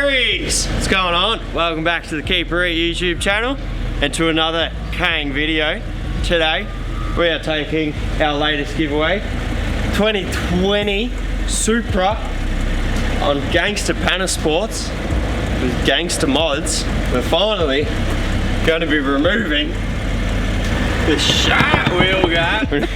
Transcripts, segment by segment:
Keepers! What's going on? Welcome back to the Reet YouTube channel and to another Kang video. Today we are taking our latest giveaway, 2020 Supra on Gangster Panna Sports with Gangster mods. We're finally going to be removing the shot wheel guy. We're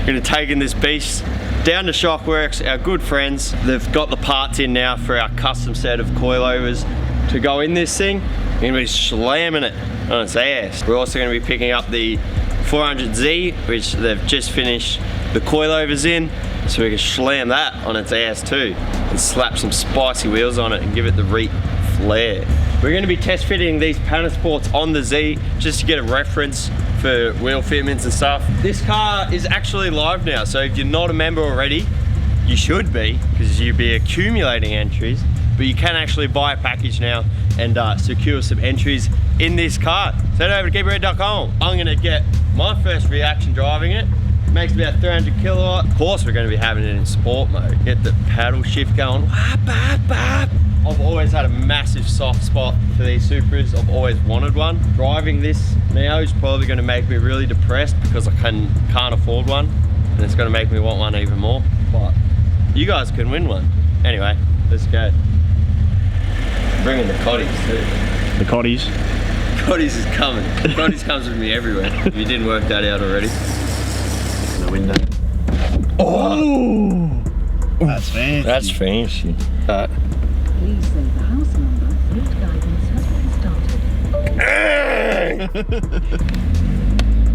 going to take in this beast down to Shockworks, our good friends. They've got the parts in now for our custom set of coilovers to go in this thing. We're going to be slamming it on its ass. We're also going to be picking up the 400Z, which they've just finished the coilovers in, so we can slam that on its ass too and slap some spicy wheels on it and give it the Reet flair. We're going to be test fitting these Panna Sports on the Z just to get a reference for wheel fitments and stuff. This car is actually live now, so if you're not a member already, you should be, because you'll be accumulating entries, but you can actually buy a package now and secure some entries in this car. So head over to keepreet.com. I'm going to get my first reaction driving it. Makes about 300 kilowatt. Of course we're going to be having it in sport mode. Get the paddle shift going. I've always had a massive soft spot for these Supras. I've always wanted one. Driving this now is probably going to make me really depressed because I can't afford one, and it's going to make me want one even more. But you guys can win one. Anyway, let's go. Bringing the Cotties too. The Cotties? Cotties is coming. Cotties comes with me everywhere. If you didn't work that out already. In the window. Oh! That's fancy. That's fancy. Please say the house number. Route guidance has been started.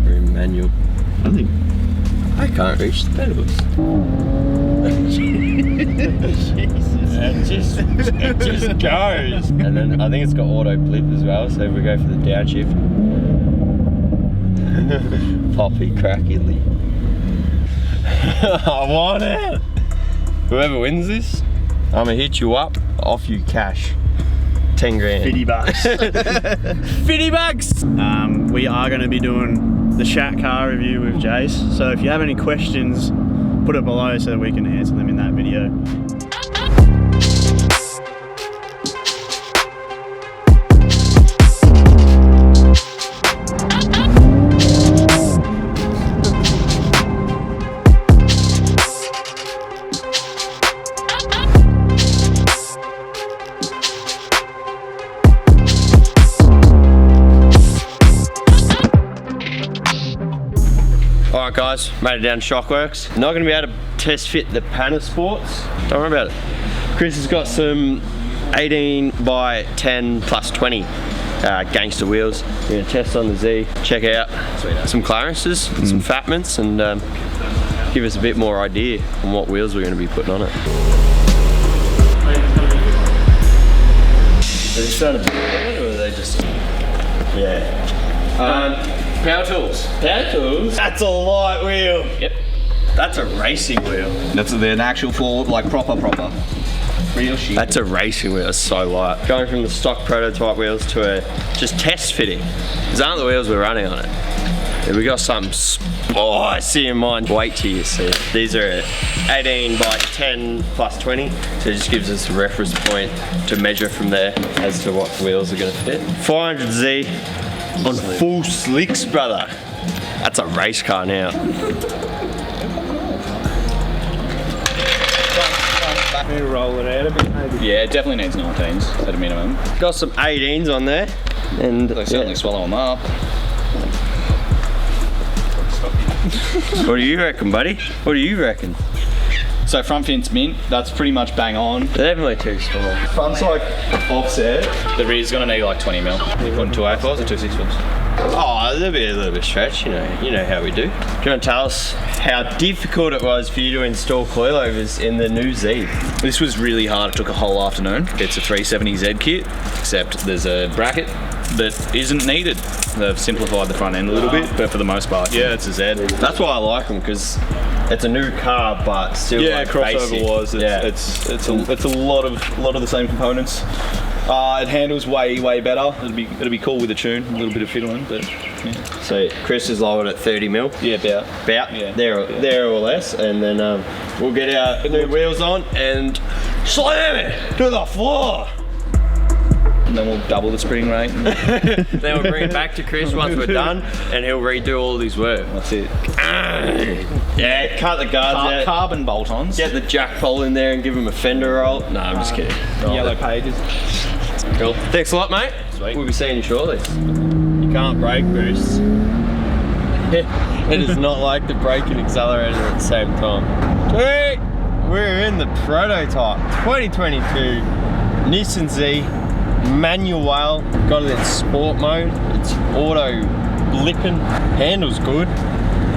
Very manual. I think I can't reach the pedals. Jesus. It just goes. And then I think it's got auto blip as well, so if we go for the downshift. Poppy crackily. I want it. Whoever wins this, I'm gonna hit you up, off you cash. 10 grand. 50 bucks. 50 bucks! We are going to be doing the Shat car review with Jace, so if you have any questions, put it below so that we can answer them in that video. Alright guys, made it down to Shockworks. Not going to be able to test fit the Panna Sports. Don't worry about it. Chris has got some 18 by 10 plus 20 gangster wheels. We're going to test on the Z, check out some clearances, some fatments, and give us a bit more idea on what wheels we're going to be putting on it. Are they trying to build it, or are they just... Yeah. Power tools. Power tools? That's a light wheel. Yep. That's a racing wheel. That's an actual full, like proper real shit. That's a racing wheel, it's so light. Going from the stock prototype wheels to a just test fitting. These aren't the wheels we're running on it. Yeah, we got something spicy in mind. Wait till you see it. These are 18 by 10 plus 20. So it just gives us a reference point to measure from there as to what wheels are gonna fit. 400Z. On full slicks, brother. That's a race car now. Maybe roll it out a bit, maybe. Yeah, it definitely needs 19s at a minimum. Got some 18s on there, and They certainly swallow them up. What do you reckon, buddy? What do you reckon? So front fin's mint, that's pretty much bang on. They're definitely too small. Front's like offset. The rear's gonna need like 20 mil. You putting 2 A4s or 2 6-fours? Oh, there'll be a little bit of stretch, you know how we do. Do you want to tell us how difficult it was for you to install coilovers in the new Z? This was really hard, it took a whole afternoon. It's a 370Z kit, except there's a bracket that isn't needed. They've simplified the front end a little bit, but for the most part, yeah, it's a Z. That's why I like them, because it's a new car, but still like crossover basic. wise, it's a lot of the same components. It handles way better. It'll be cool with a tune, a little bit of fiddling, but yeah. So Chris is lowered at 30 mil. Yeah, about. Yeah. There or less, and then we'll get our new wheels on and slam it to the floor. and then we'll double the spring rate. Then we'll bring it back to Chris once we're done, and he'll redo all his work. That's it. Yeah, cut the guards out. Carbon bolt-ons. Get the jack pole in there and give him a fender roll. No, I'm just kidding. Yellow pages. Cool. Thanks a lot, mate. Sweet. We'll be seeing you shortly. You can't brake boosts. It is not like the brake and accelerator at the same time. Sweet! We're in the prototype 2022 Nissan Z manual. Got it in sport mode. It's auto blipping. Handles good.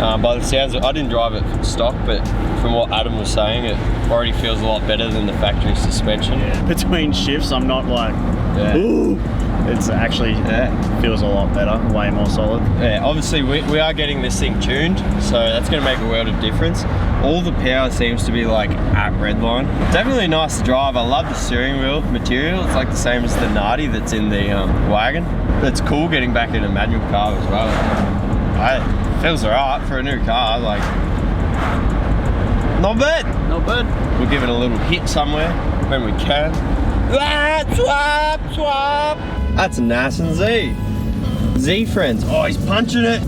By the sounds of it, I didn't drive it from stock, but from what Adam was saying, it already feels a lot better than the factory suspension. Yeah. Between shifts, I'm not like, ooh. It's actually feels a lot better, way more solid. Yeah, obviously we are getting this thing tuned, so that's going to make a world of difference. All the power seems to be like at redline. Definitely nice to drive. I love the steering wheel material. It's like the same as the Nardi that's in the wagon. It's cool getting back in a manual car as well. It feels alright for a new car. Like, not bad. Not bad. We'll give it a little hit somewhere when we can. Swap, swap. That's a Nissan Z. Z friends. Oh, he's punching it.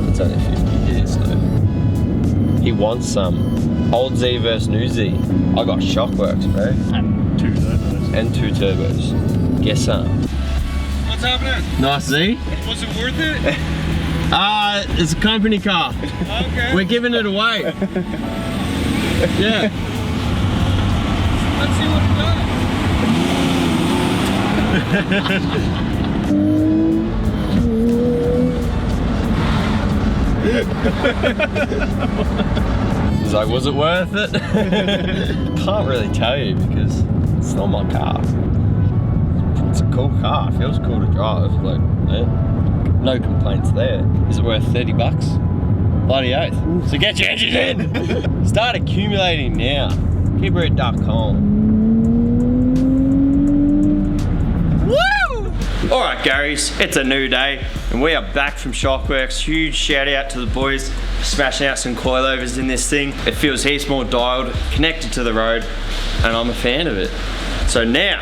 It's only 50 years though. He wants some. Old Z versus new Z. I got Shockworks, bro. And 2 turbos. And 2 turbos. Get some. What's happening? Nice Z. Was it worth it? It's a company car. Okay. We're giving it away. Yeah. Let's see what it does. He's like, was it worth it? Can't really tell you because it's not my car. It's a cool car. It feels cool to drive. Like, yeah. No complaints there. Is it worth 30 bucks? Bloody oath. So get your engine in. Start accumulating now. Keeperreet.com. Alright Garys, it's a new day and we are back from Shockworks. Huge shout out to the boys for smashing out some coilovers in this thing. It feels heaps more dialed, connected to the road, and I'm a fan of it. So now,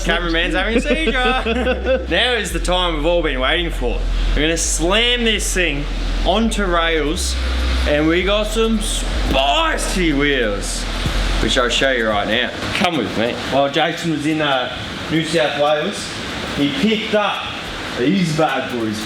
cameraman's having a seizure. Now is the time we've all been waiting for. We're gonna slam this thing onto rails and we got some spicy wheels, which I'll show you right now. Come with me. While Jason was in New South Wales, he picked up these bad boys.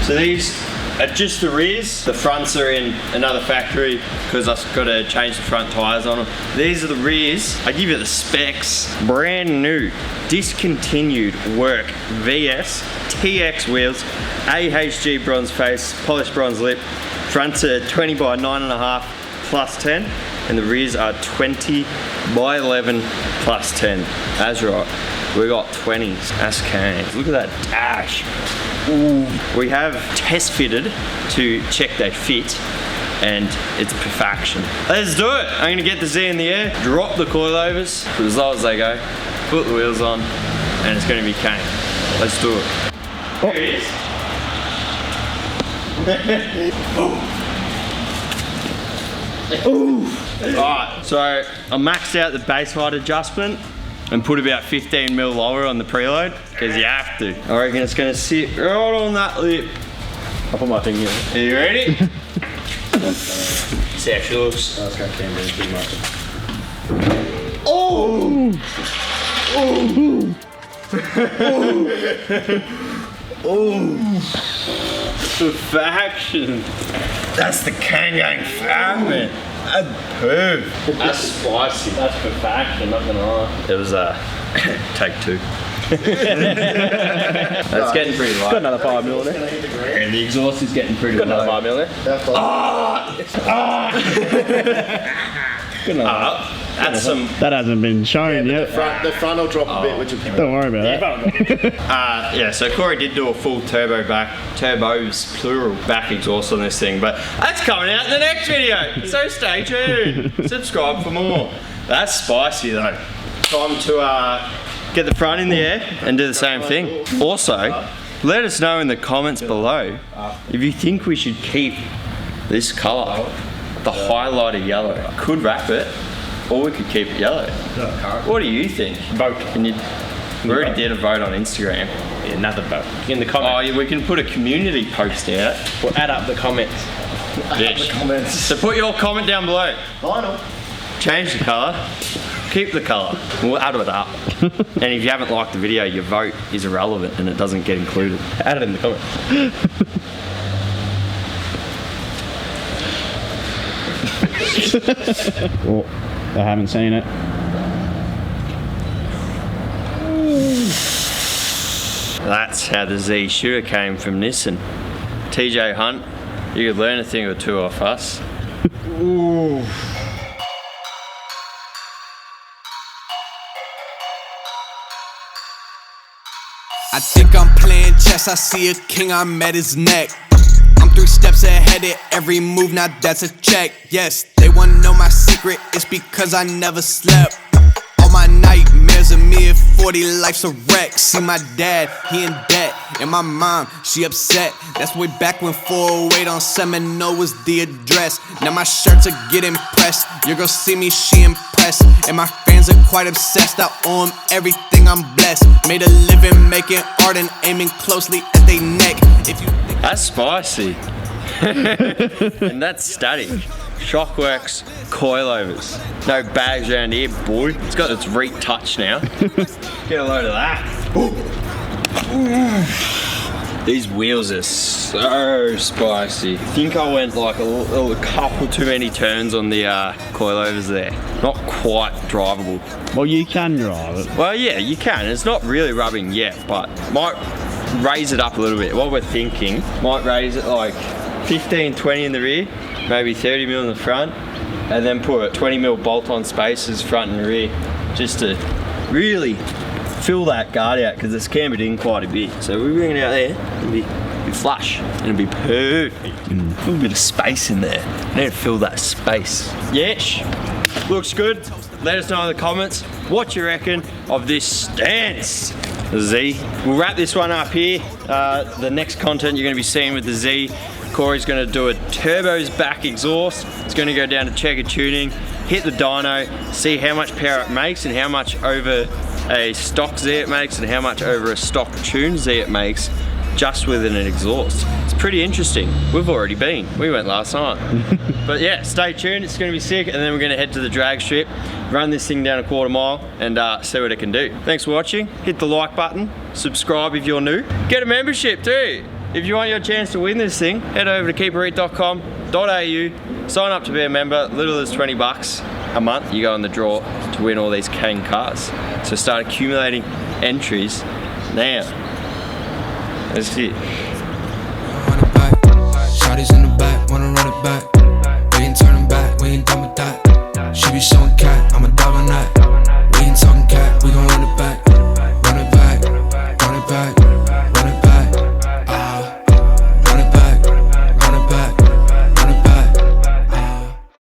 So these are just the rears. The fronts are in another factory because I've got to change the front tyres on them. These are the rears. I give you the specs. Brand new, discontinued work VS TX wheels, AHG bronze face, polished bronze lip. Fronts are 20 by 9.5 plus 10, and the rears are 20 by 11 plus 10. That's right. We got 20s. That's cane. Look at that dash. Ooh. We have test fitted to check they fit, and it's perfection. Let's do it. I'm gonna get the Z in the air, drop the coilovers for as low as they go, put the wheels on, and it's gonna be cane. Let's do it. There it is. Alright, so I maxed out the base height adjustment and put about 15 mil lower on the preload, because you have to. I reckon it's going to sit right on that lip. I'll put my finger in. Are you ready? See how she looks. That's got camera in too much. Oh! Perfection. That's the cane going fat, man. That's perf. That's spicy. That's perfection, not gonna lie. It was take 2. That's getting pretty light. Got another 5 mil there. And the exhaust is getting pretty Got low. another 5 mil there. Good enough. That's some. That hasn't been shown yet. The front will drop a bit, which will be Don't worry about that. Yeah, so Corey did do a full turbos plural back exhaust on this thing, but that's coming out in the next video, so stay tuned. Subscribe for more. That's spicy though. Time to get the front in the air and do the same thing. Also, Let us know in the comments below if you think we should keep this colour, the highlighter yellow. Could wrap it, or we could keep it yellow. What do you think? Vote. We already did a vote on Instagram. Yeah, another vote. In the comments. Oh, yeah, we can put a community post out. We'll add up the comments. Yes. Comments. So put your comment down below. Final. Change the colour, keep the colour, we'll add it up. And if you haven't liked the video, your vote is irrelevant and it doesn't get included. Add it in the comments. Well, I haven't seen it. That's how the Z shooter came from Nissan. TJ Hunt, you could learn a thing or two off us. Ooh. I think I'm playing chess, I see a king, I'm at his neck. I'm 3 steps ahead of every move, now that's a check. Yes, they wanna know my secret, it's because I never slept. All my nightmares of me at 40, life's a wreck. See my dad, he in debt, and my mom, she upset. That's way back when 408 on Seminole was the address. Now my shirts are getting pressed, your girl see me, she impressed. And my fans are quite obsessed, I owe them everything, I'm blessed. Made a living making art and aiming closely at they neck. If you think That's spicy. And that's static. Shockworks coilovers. No bags around here, boy. It's got its Reet touch now. Get a load of that. These wheels are so spicy. I think I went like a couple too many turns on the coilovers there. Not quite drivable. Well, you can drive it. Well, yeah, you can. It's not really rubbing yet, but might raise it up a little bit. What we're thinking, might raise it like 15, 20 in the rear, maybe 30 mil in the front, and then put 20 mil bolt-on spacers front and rear, just to really fill that guard out, because it's cambered in quite a bit. So we bring it out there, it'll be flush, and it'll be perfect. A little bit of space in there. I need to fill that space. Yes, looks good. Let us know in the comments what you reckon of this stance. The Z. We'll wrap this one up here. The next content you're going to be seeing with the Z, Corey's going to do a turbos back exhaust. It's going to go down to checker tuning, hit the dyno, see how much power it makes and how much over a stock Z it makes and how much over a stock tune Z it makes just with an exhaust. It's pretty interesting. We've already been. We went last night. But yeah, stay tuned. It's going to be sick, and then we're going to head to the drag strip, run this thing down a quarter mile, and see what it can do. Thanks for watching. Hit the like button. Subscribe if you're new. Get a membership too. If you want your chance to win this thing, head over to keeperreet.com.au. Sign up to be a member. Little as 20 bucks a month. You go in the draw to win all these Kang cars. So start accumulating entries now. That's it. Shotties in the back, wanna run it back. We ain't turning back, we ain't done with that. She be showing cat, I'm a dog on that. We ain't talking